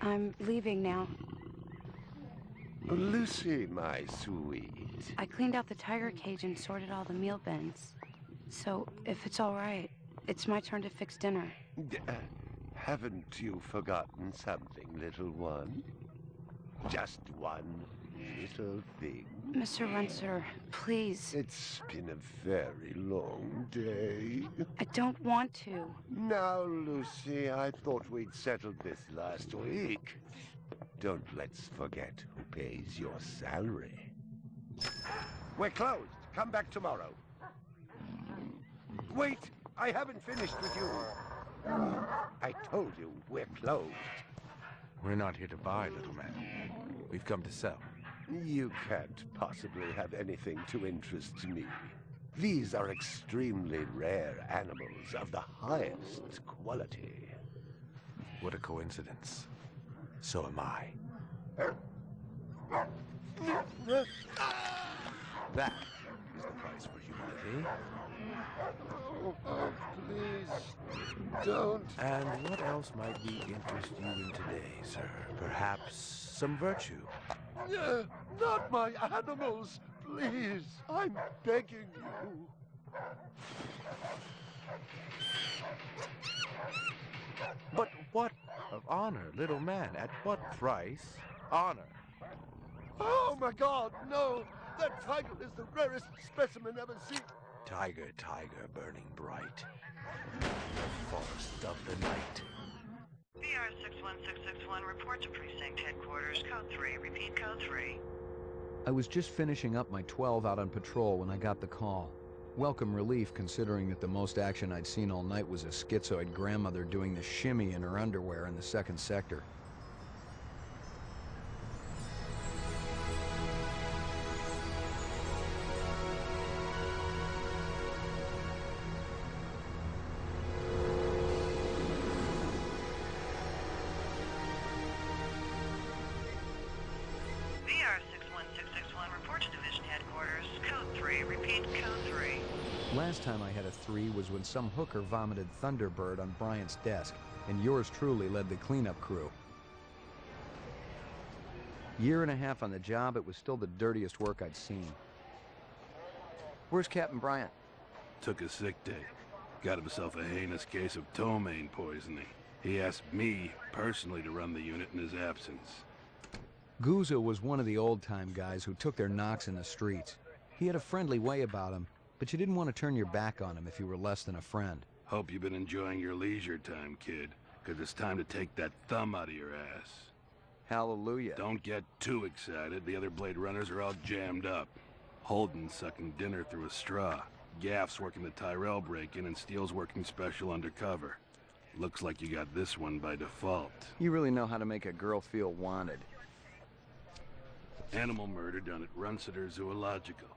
I'm leaving now. Lucy, my sweet. I cleaned out the tiger cage and sorted all the meal bins. So, if it's all right, it's my turn to fix dinner. Haven't you forgotten something, little one? Just one little thing. Mr. Runser, please. It's been a very long day. I don't want to. Now, Lucy, I thought we'd settled this last week. Don't let's forget who pays your salary. We're closed. Come back tomorrow. Wait! I haven't finished with you. I told you we're closed. We're not here to buy, little man. We've come to sell. You can't possibly have anything to interest me. These are extremely rare animals of the highest quality. What a coincidence. So am I. That is the price for humanity. Oh, please, don't. And what else might we interest you in today, sir? Perhaps some virtue? Not my animals, please. I'm begging you. But what of honor, little man? At what price? Honor. Oh my God, no! That tiger is the rarest specimen ever seen. Tiger, tiger, burning bright. The forest of the night. VR 61661, report to precinct headquarters, code 3. Repeat, code 3. I was just finishing up my 12 out on patrol when I got the call. Welcome relief, considering that the most action I'd seen all night was a schizoid grandmother doing the shimmy in her underwear in the 2nd sector. VR 61661, report to division headquarters, code 3. Repeat, code 3. Last time I had a 3 was when some hooker vomited Thunderbird on Bryant's desk, and yours truly led the cleanup crew. Year and a half on the job, it was still the dirtiest work I'd seen. Where's Captain Bryant? Took a sick day. Got himself a heinous case of ptomaine poisoning. He asked me personally to run the unit in his absence. Gouza was one of the old-time guys who took their knocks in the streets. He had a friendly way about him, but you didn't want to turn your back on him if you were less than a friend. Hope you've been enjoying your leisure time, kid, because it's time to take that thumb out of your ass. Hallelujah. Don't get too excited. The other Blade Runners are all jammed up. Holden's sucking dinner through a straw. Gaff's working the Tyrell break-in, and Steele's working special undercover. Looks like you got this one by default. You really know how to make a girl feel wanted. Animal murder done at Runciter Zoological.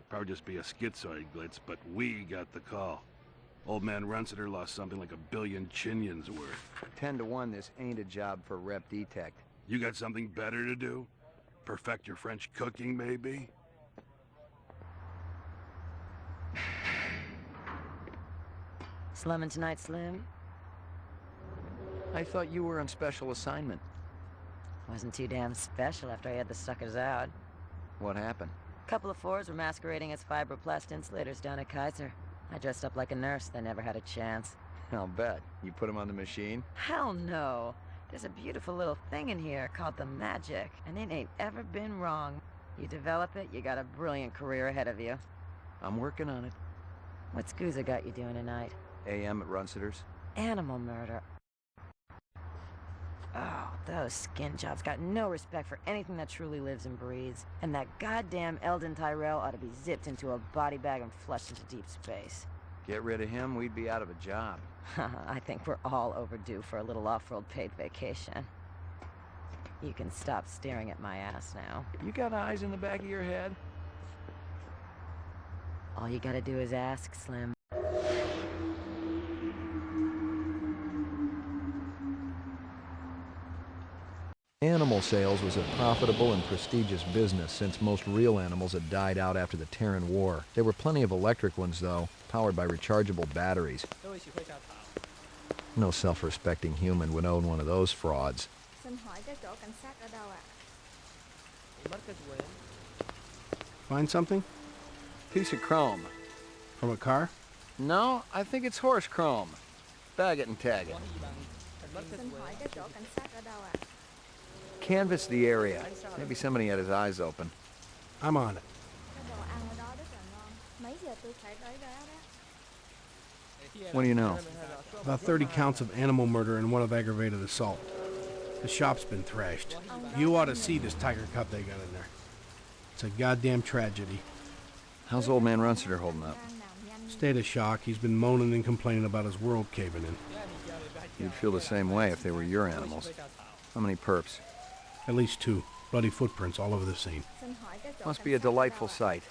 Probably just be a schizoid glitz, but we got the call. Old man Runciter lost something like 1 billion chinions worth. 10 to 1, this ain't a job for Rep Detect. You got something better to do? Perfect your French cooking, maybe? Slumming tonight, Slim? I thought you were on special assignment. Wasn't too damn special after I had the suckers out. What happened? Couple of fours were masquerading as fibroplast insulators down at Kaiser. I dressed up like a nurse, they never had a chance. I'll bet. You put him on the machine? Hell no. There's a beautiful little thing in here called the magic, and it ain't ever been wrong. You develop it, you got a brilliant career ahead of you. I'm working on it. What's Gouza got you doing tonight? AM at Runciter's. Animal murder. Oh, those skin jobs got no respect for anything that truly lives and breathes. And that goddamn Eldon Tyrell ought to be zipped into a body bag and flushed into deep space. Get rid of him, we'd be out of a job. I think we're all overdue for a little off-world paid vacation. You can stop staring at my ass now. You got eyes in the back of your head? All you gotta do is ask, Slim. Animal sales was a profitable and prestigious business since most real animals had died out after the Terran War. There were plenty of electric ones, though, powered by rechargeable batteries. No self-respecting human would own one of those frauds. Xin hỏi cái chỗ cảnh sát ở đâu ạ? Find something? Piece of chrome. From a car? No, I think it's horse chrome. Bag it and tag it. Xin hỏi cái chỗ cảnh sát ở đâu ạ? Canvass the area. Maybe somebody had his eyes open. I'm on it. Cái đồ ăn ở đó rất là ngon. Mấy giờ tôi phải tới đó đó? What do you know? About 30 counts of animal murder and one of aggravated assault. The shop's been thrashed. You ought to see this tiger cub they got in there. It's a goddamn tragedy. How's old man Runsiter holding up? State of shock. He's been moaning and complaining about his world caving in. You'd feel the same way if they were your animals. How many perps? At least 2. Bloody footprints all over the scene. Xin hỏi cái chỗ Must be a delightful sight.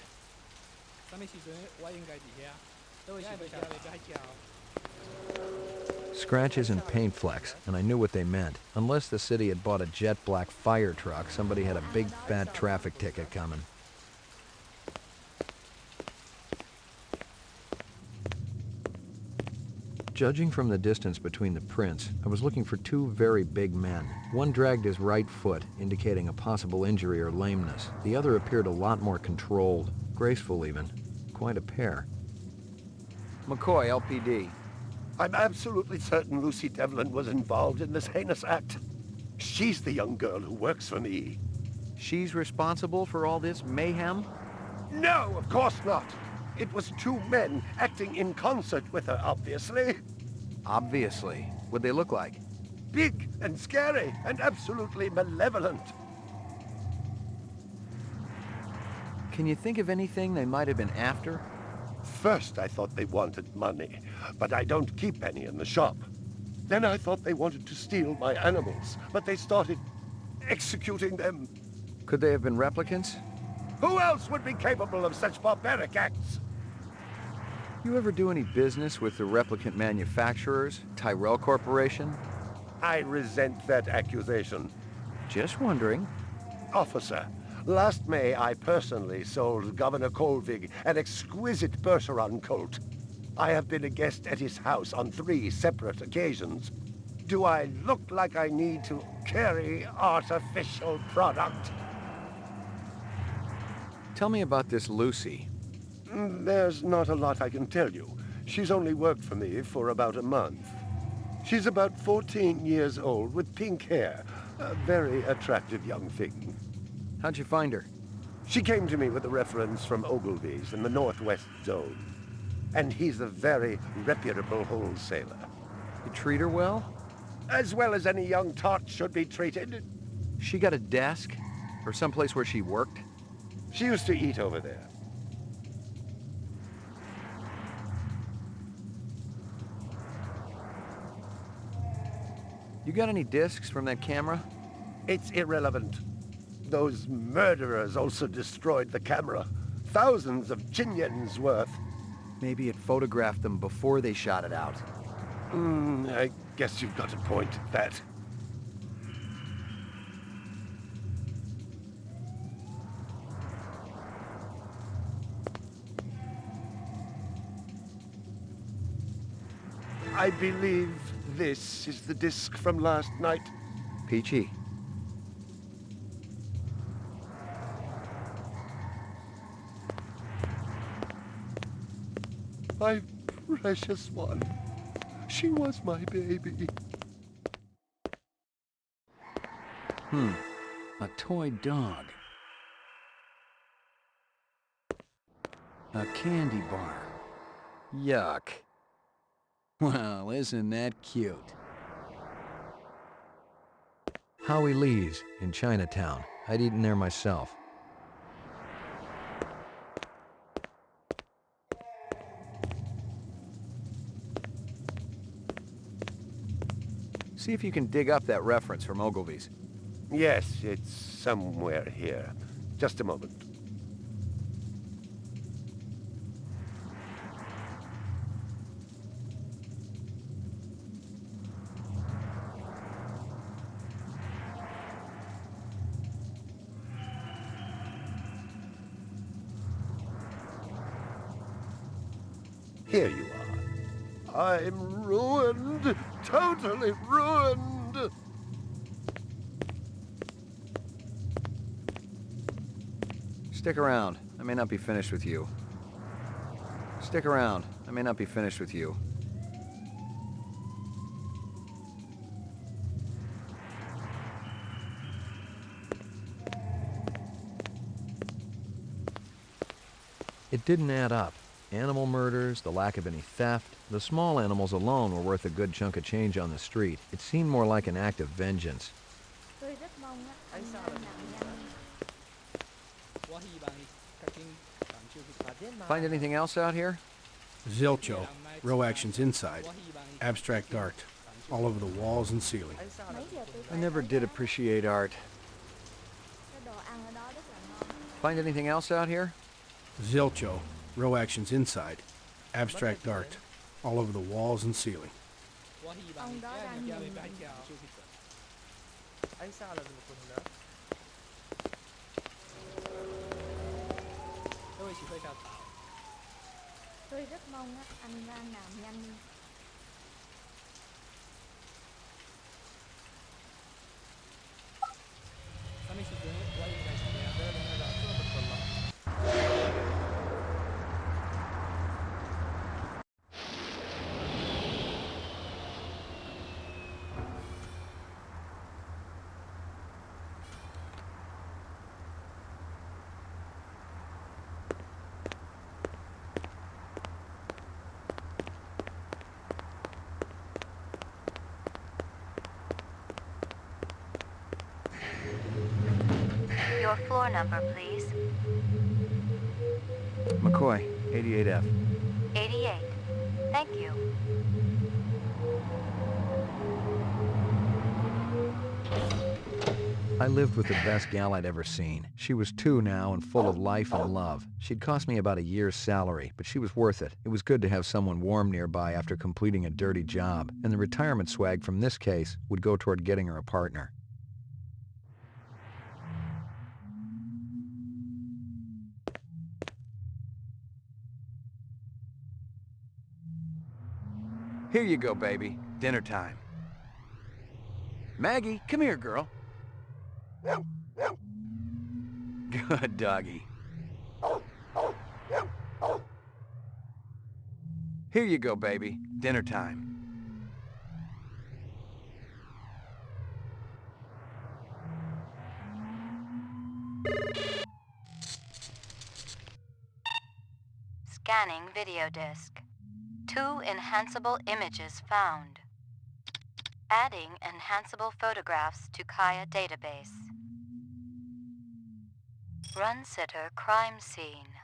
Scratches and paint flecks, and I knew what they meant. Unless the city had bought a jet black fire truck, somebody had a big fat traffic ticket coming. Judging from the distance between the prints, I was looking for 2 very big men. One dragged his right foot, indicating a possible injury or lameness. The other appeared a lot more controlled, graceful even. Quite a pair. McCoy, LPD. I'm absolutely certain Lucy Devlin was involved in this heinous act. She's the young girl who works for me. She's responsible for all this mayhem? No, of course not. It was 2 men acting in concert with her, obviously. Obviously. What'd they look like? Big and scary and absolutely malevolent. Can you think of anything they might have been after? First, I thought they wanted money, but I don't keep any in the shop. Then I thought they wanted to steal my animals, but they started executing them. Could they have been replicants? Who else would be capable of such barbaric acts? You ever do any business with the replicant manufacturers, Tyrell Corporation? I resent that accusation. Just wondering. Officer, last May I personally sold Governor Colvig an exquisite Bergeron colt. I have been a guest at his house on 3 separate occasions. Do I look like I need to carry artificial product? Tell me about this Lucy. There's not a lot I can tell you. She's only worked for me for about a month. She's about 14 years old with pink hair. A very attractive young thing. How'd you find her? She came to me with a reference from Ogilvy's in the Northwest Zone. And he's a very reputable wholesaler. You treat her well? As well as any young tot should be treated. She got a desk? Or someplace where she worked? She used to eat over there. You got any discs from that camera? It's irrelevant. Those murderers also destroyed the camera. Thousands of Jinyens worth. Maybe it photographed them before they shot it out. I guess you've got a point at that. I believe this is the disc from last night. Peachy. My precious one. She was my baby. A toy dog. A candy bar. Yuck. Well, isn't that cute? Howie Lee's in Chinatown. I'd eaten there myself. See if you can dig up that reference from Ogilvy's. Yes, it's somewhere here. Just a moment. Here you are. I'm ruined. Totally ruined. Stick around. I may not be finished with you. Stick around. I may not be finished with you. It didn't add up. Animal murders, the lack of any theft, the small animals alone were worth a good chunk of change on the street. It seemed more like an act of vengeance. Tôi rất mong á, anh nạn nhân. Find anything else out here? Zilcho. Row actions inside. Abstract art. All over the walls and ceiling. Mấy giờ tôi I never did appreciate art. cái đồ ăn ở đó rất là ngon. Find anything else out here? Zilcho. Row actions inside. Abstract art. All over the walls and ceiling. Ông đó đang nhìn mình. Tôi rất mong á, anh ra nào nhanh. Your floor number, please. McCoy, 88F. 88. Thank you. I lived with the best gal I'd ever seen. She was 2 now and full of life and love. She'd cost me about a year's salary, but she was worth it. It was good to have someone warm nearby after completing a dirty job, and the retirement swag from this case would go toward getting her a partner. Here you go, baby. Dinner time. Maggie, come here, girl. Good doggy. Here you go, baby. Dinner time. Scanning video disc. 2 enhanceable images found. Adding enhanceable photographs to Kaya database. Run sitter crime scene.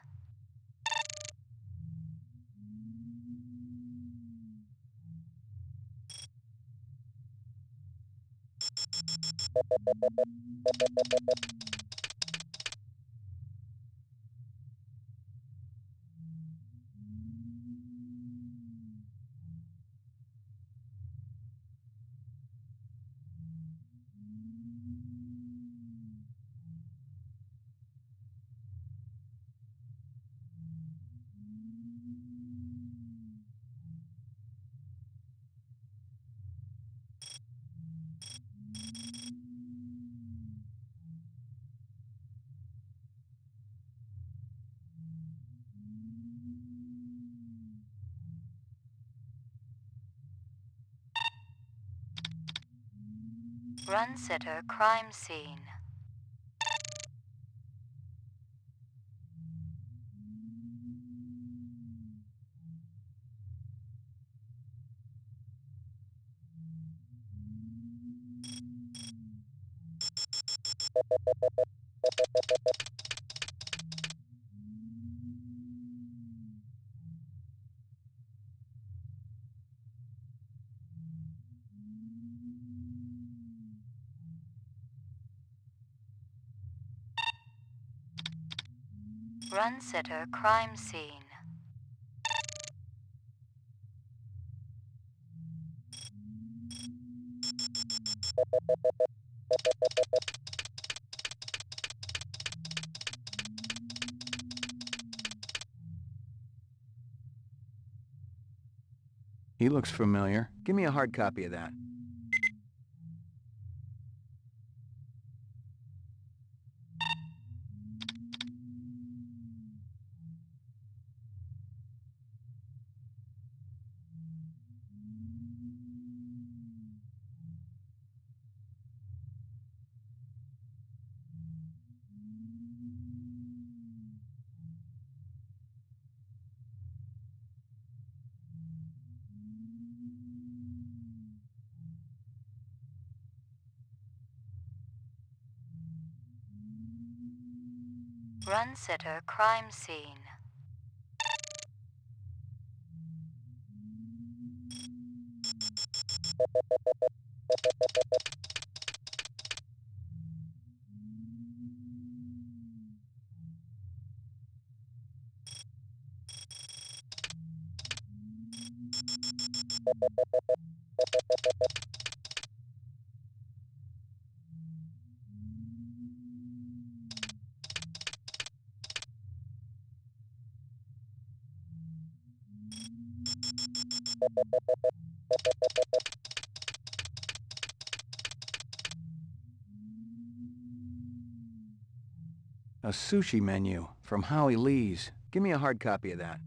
Run sitter crime scene. Run sitter crime scene. He looks familiar. Give me a hard copy of that. Run sitter crime scene. A sushi menu from Howie Lee's. Give me a hard copy of that.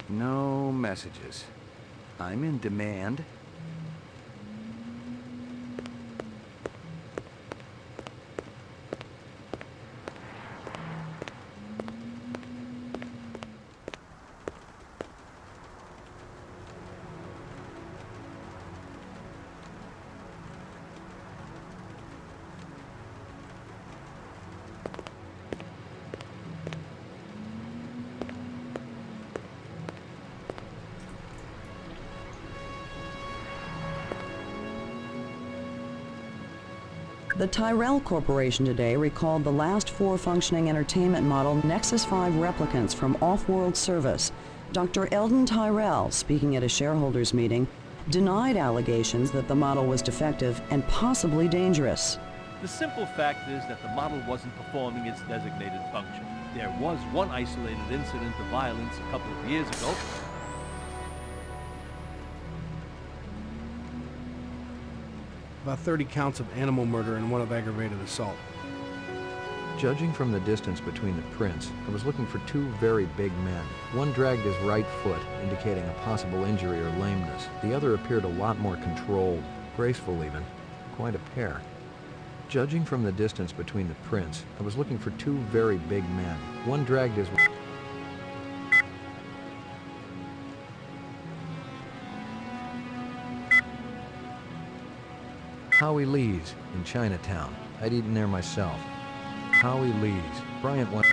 No messages. I'm in demand. The Tyrell Corporation today recalled the last 4 functioning entertainment model Nexus 5 replicants from off-world service. Dr. Eldon Tyrell, speaking at a shareholders meeting, denied allegations that the model was defective and possibly dangerous. The simple fact is that the model wasn't performing its designated function. There was one isolated incident of violence a couple of years ago. About 30 counts of animal murder and 1 of aggravated assault. Judging from the distance between the prints, I was looking for 2 very big men. One dragged his right foot, indicating a possible injury or lameness. The other appeared a lot more controlled, graceful even. Quite a pair. Judging from the distance between the prints, I was looking for 2 very big men. One dragged his... Howie Lee's in Chinatown. I'd eaten there myself. Howie Lee's. Bryant went...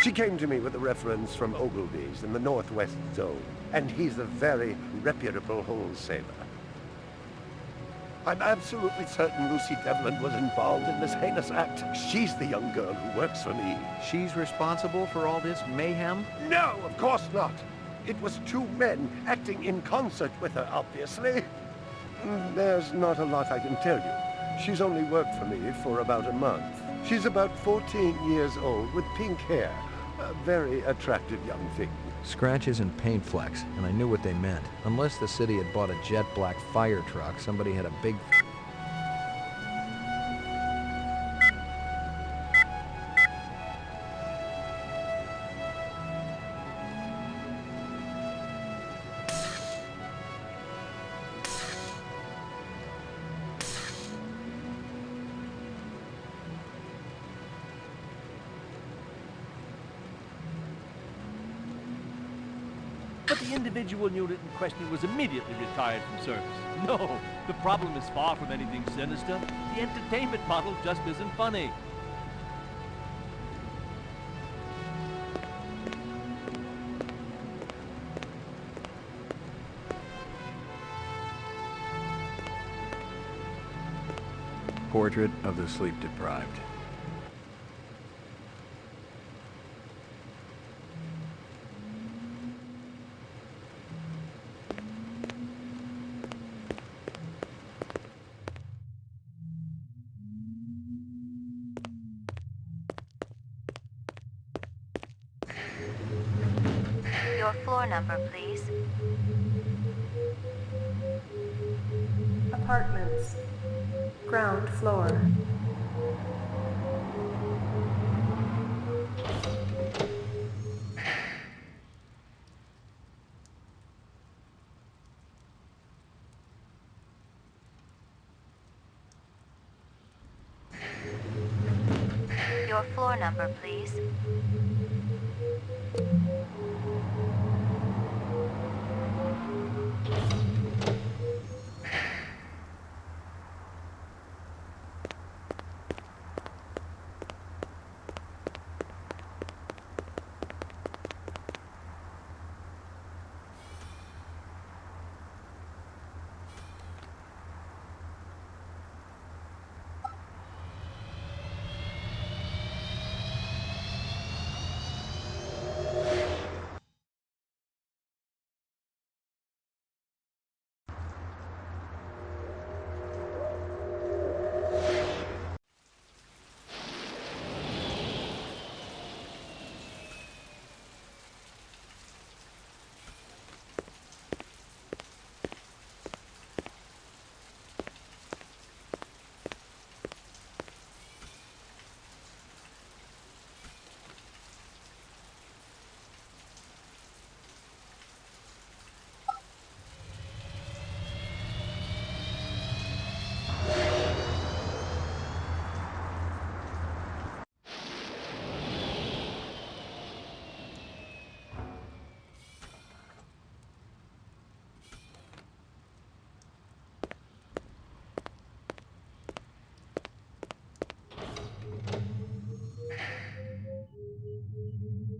She came to me with a reference from Ogilvy's in the Northwest Zone, and he's a very reputable wholesaler. I'm absolutely certain Lucy Devlin was involved in this heinous act. She's the young girl who works for me. She's responsible for all this mayhem? No, of course not. It was 2 men acting in concert with her, obviously. There's not a lot I can tell you. She's only worked for me for about a month. She's about 14 years old with pink hair. A very attractive young thing. Scratches and paint flecks, and I knew what they meant. Unless the city had bought a jet black fire truck, somebody had a big... But the individual unit in question was immediately retired from service. No, the problem is far from anything sinister. The entertainment model just isn't funny. Portrait of the sleep-deprived. Your floor number, please. Apartments. Ground floor. Your floor number, please.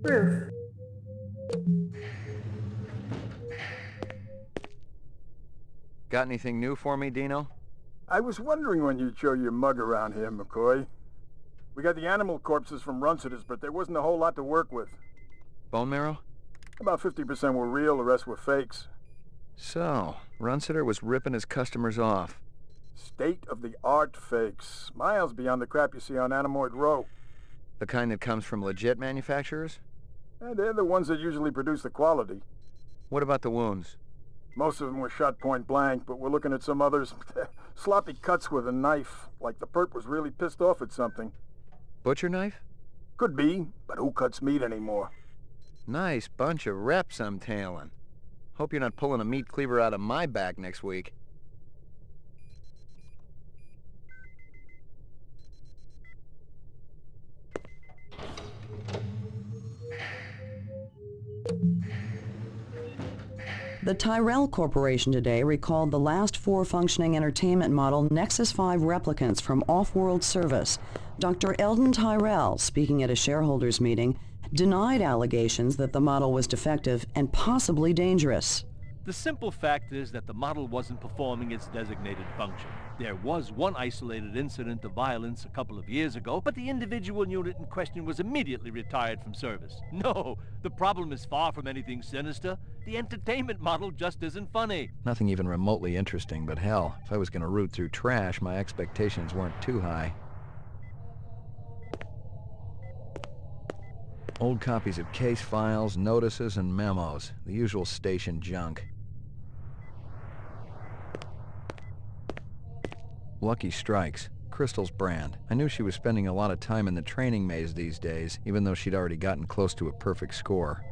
Roof. Got anything new for me, Dino? I was wondering when you'd show your mug around here, McCoy. We got the animal corpses from Runciter's, but there wasn't a whole lot to work with. Bone marrow? About 50% were real, the rest were fakes. So, Runciter was ripping his customers off. State-of-the-art fakes. Miles beyond the crap you see on Anamoid Row. The kind that comes from legit manufacturers? And they're the ones that usually produce the quality. What about the wounds? Most of them were shot point blank, but we're looking at some others. Sloppy cuts with a knife, like the perp was really pissed off at something. Butcher knife? Could be, but who cuts meat anymore? Nice bunch of reps I'm tailing. Hope you're not pulling a meat cleaver out of my back next week. The Tyrell Corporation today recalled the last 4 functioning entertainment model Nexus 5 replicants from off-world service. Dr. Eldon Tyrell, speaking at a shareholders meeting, denied allegations that the model was defective and possibly dangerous. The simple fact is that the model wasn't performing its designated function. There was one isolated incident of violence a couple of years ago, but the individual unit in question was immediately retired from service. No, the problem is far from anything sinister. The entertainment model just isn't funny. Nothing even remotely interesting, but hell, if I was gonna root through trash, my expectations weren't too high. Old copies of case files, notices, and memos. The usual station junk. Lucky Strikes. Crystal's brand. I knew she was spending a lot of time in the training maze these days, even though she'd already gotten close to a perfect score.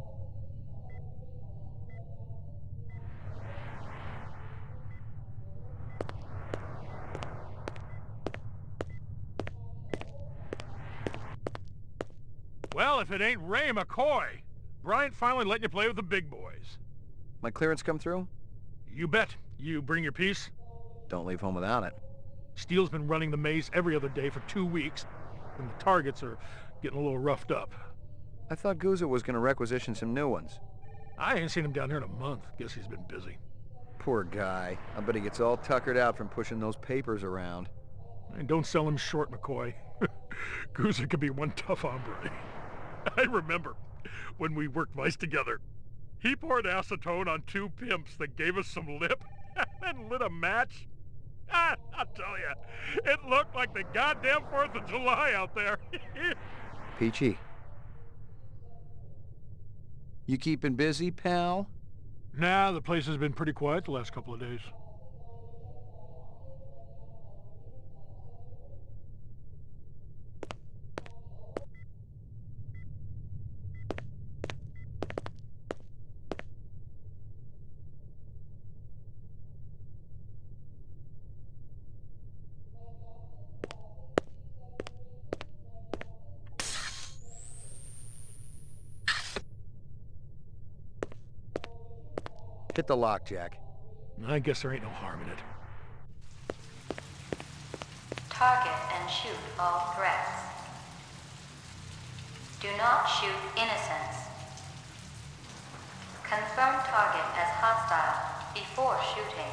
Well, if it ain't Ray McCoy. Bryant finally letting you play with the big boys. My clearance come through? You bet. You bring your piece? Don't leave home without it. Steele's been running the maze every other day for 2 weeks, and the targets are getting a little roughed up. I thought Guzzo was gonna requisition some new ones. I ain't seen him down here in a month. Guess he's been busy. Poor guy. I bet he gets all tuckered out from pushing those papers around. And don't sell him short, McCoy. Guzzo could be one tough hombre. I remember when we worked Vice together. He poured acetone on 2 pimps that gave us some lip and lit a match. I'll tell you, it looked like the goddamn 4th of July out there. Peachy. You keeping busy, pal? Nah, the place has been pretty quiet the last couple of days. Hit the lock, Jack. I guess there ain't no harm in it. Target and shoot all threats. Do not shoot innocents. Confirm target as hostile before shooting.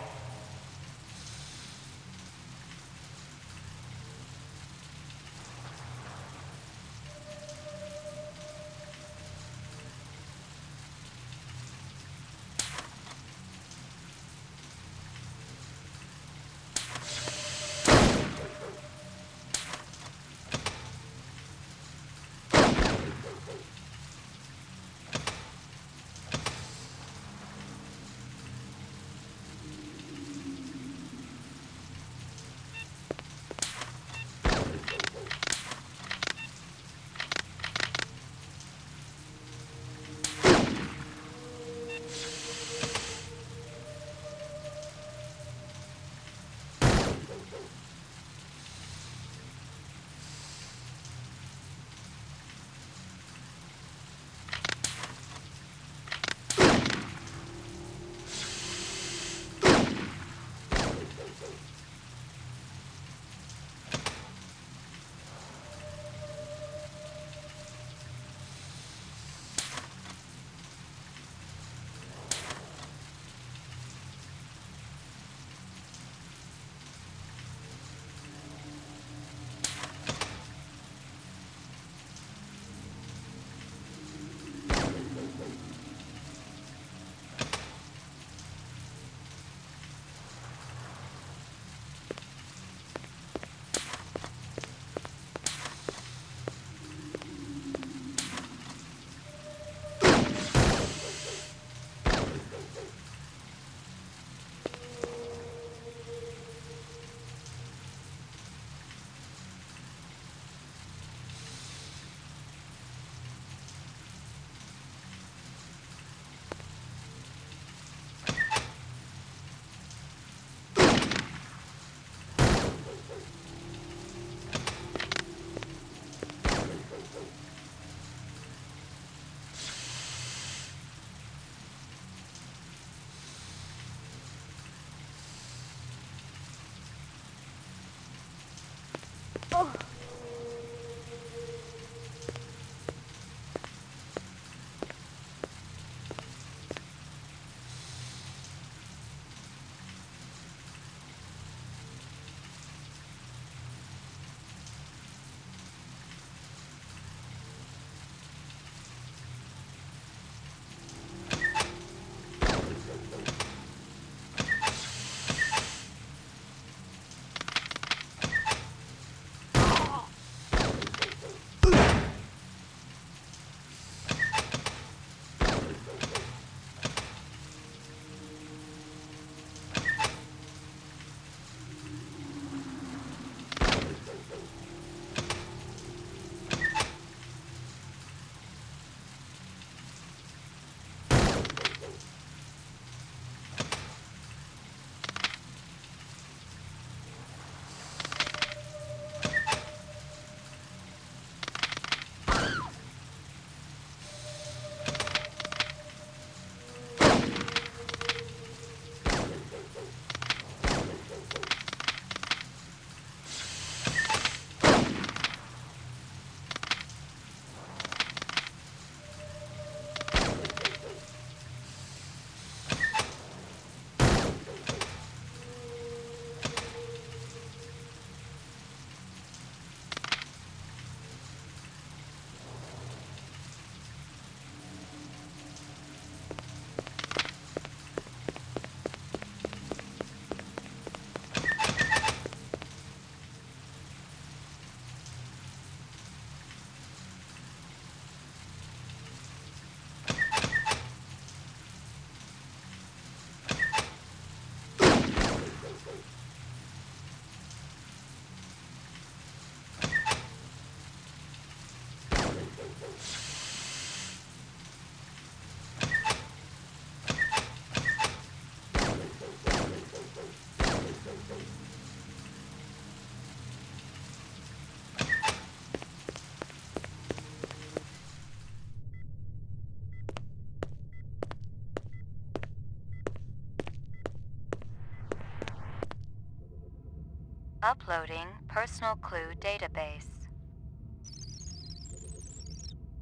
Uploading personal clue database.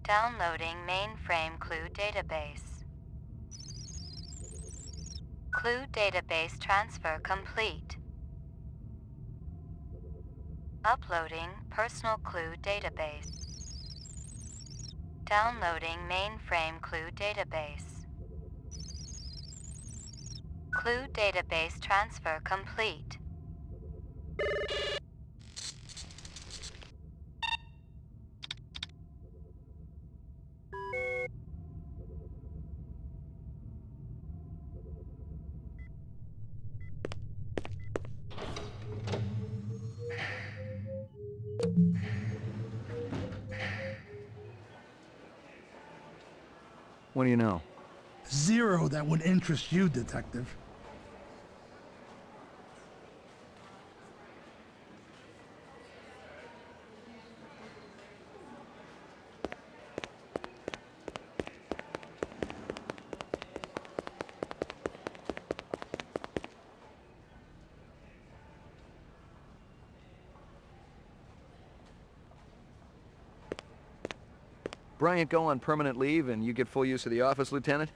Downloading mainframe clue database. Clue database transfer complete. Uploading personal clue database. Downloading mainframe clue database. Clue database transfer complete. What do you know? Zero that would interest you, Detective. Bryant go on permanent leave and you get full use of the office, Lieutenant?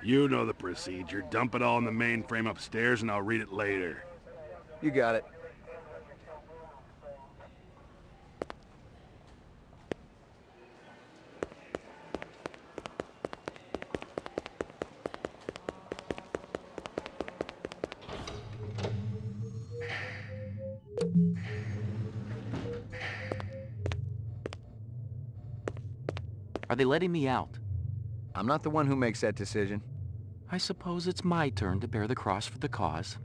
You know the procedure. Dump it all in the mainframe upstairs and I'll read it later. You got it. Are they letting me out? I'm not the one who makes that decision. I suppose it's my turn to bear the cross for the cause.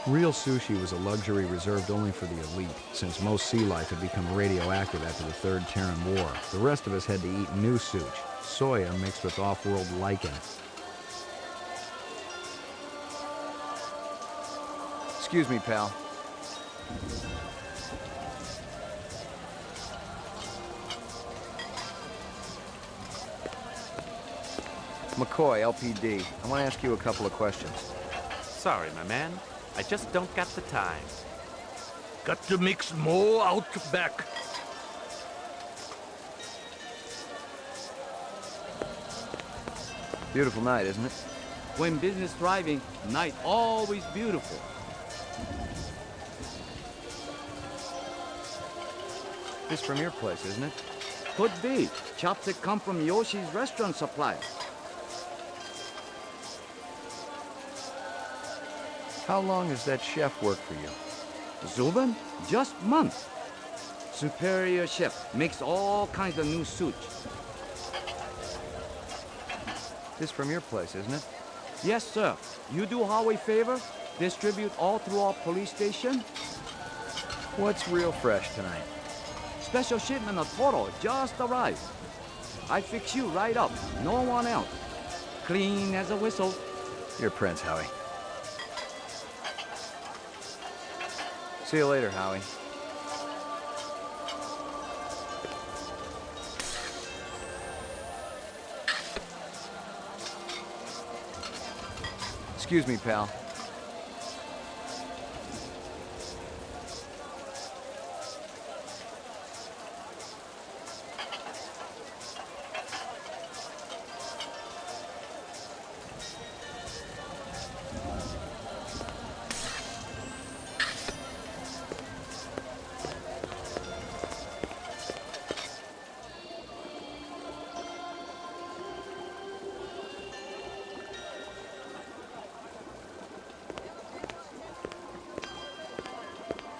Real sushi was a luxury reserved only for the elite, since most sea life had become radioactive after the Third Terran War. The rest of us had to eat new sushi, soya mixed with off-world lichen. Excuse me, pal. McCoy, LPD. I want to ask you a couple of questions. Sorry, my man. I just don't got the time. Got to mix more out back. Beautiful night, isn't it? When business thriving, night always beautiful. This from your place, isn't it? Could be. Chopstick come from Yoshi's restaurant supplier. How long has that chef worked for you? Zubin? Just months. Superior chef. Makes all kinds of new sushi. This from your place, isn't it? Yes, sir. You do Huawei favor? Distribute all through our police station? What's real fresh tonight? Special shipment of Toro just arrived. I fix you right up. No one else. Clean as a whistle. You're Prince, Howie. See you later, Howie. Excuse me, pal.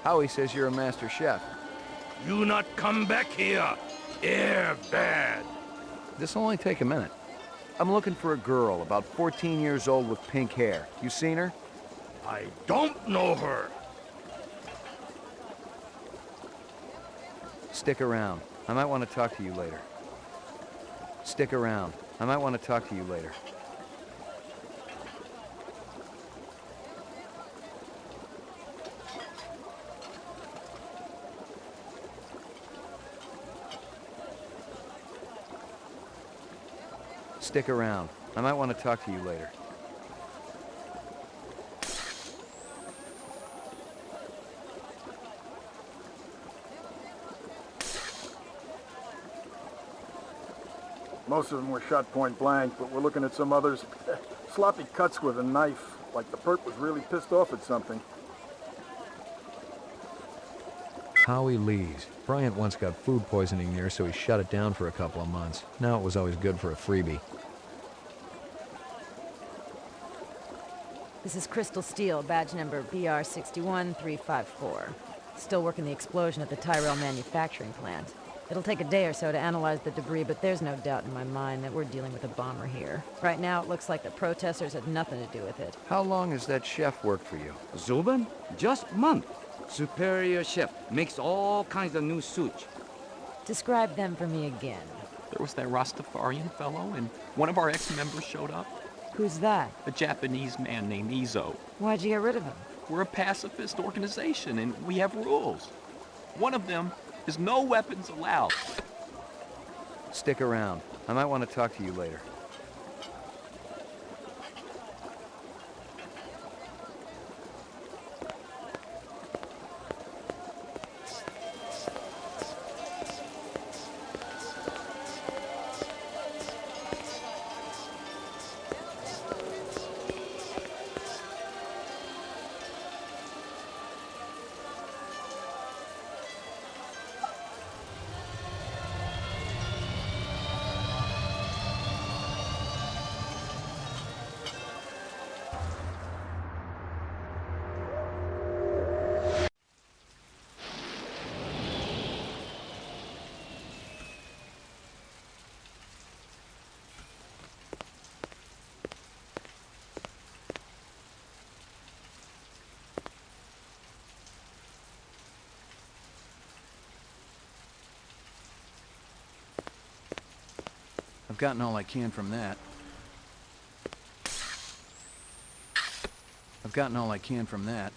Howie says you're a master chef. You not come back here. Air bad. This'll only take a minute. I'm looking for a girl, about 14 years old with pink hair. You seen her? I don't know her. Stick around. I might want to talk to you later. Stick around. I might want to talk to you later. Stick around. I might want to talk to you later. Most of them were shot point blank, but we're looking at some others. Sloppy cuts with a knife, like the perp was really pissed off at something. Howie Lee's. Bryant once got food poisoning there, so he shut it down for a couple of months. Now it was always good for a freebie. This is Crystal Steel, badge number BR61354. Still working the explosion at the Tyrell manufacturing plant. It'll take a day or so to analyze the debris, but there's no doubt in my mind that we're dealing with a bomber here. Right now, it looks like the protesters had nothing to do with it. How long has that chef worked for you? Zubin? Just month. Superior chef. Makes all kinds of new sushi. Describe them for me again. There was that Rastafarian fellow, and one of our ex-members showed up. Who's that? A Japanese man named Izo. Why'd you get rid of him? We're a pacifist organization, and we have rules. One of them is no weapons allowed. Stick around. I might want to talk to you later. I've gotten all I can from that. I've gotten all I can from that.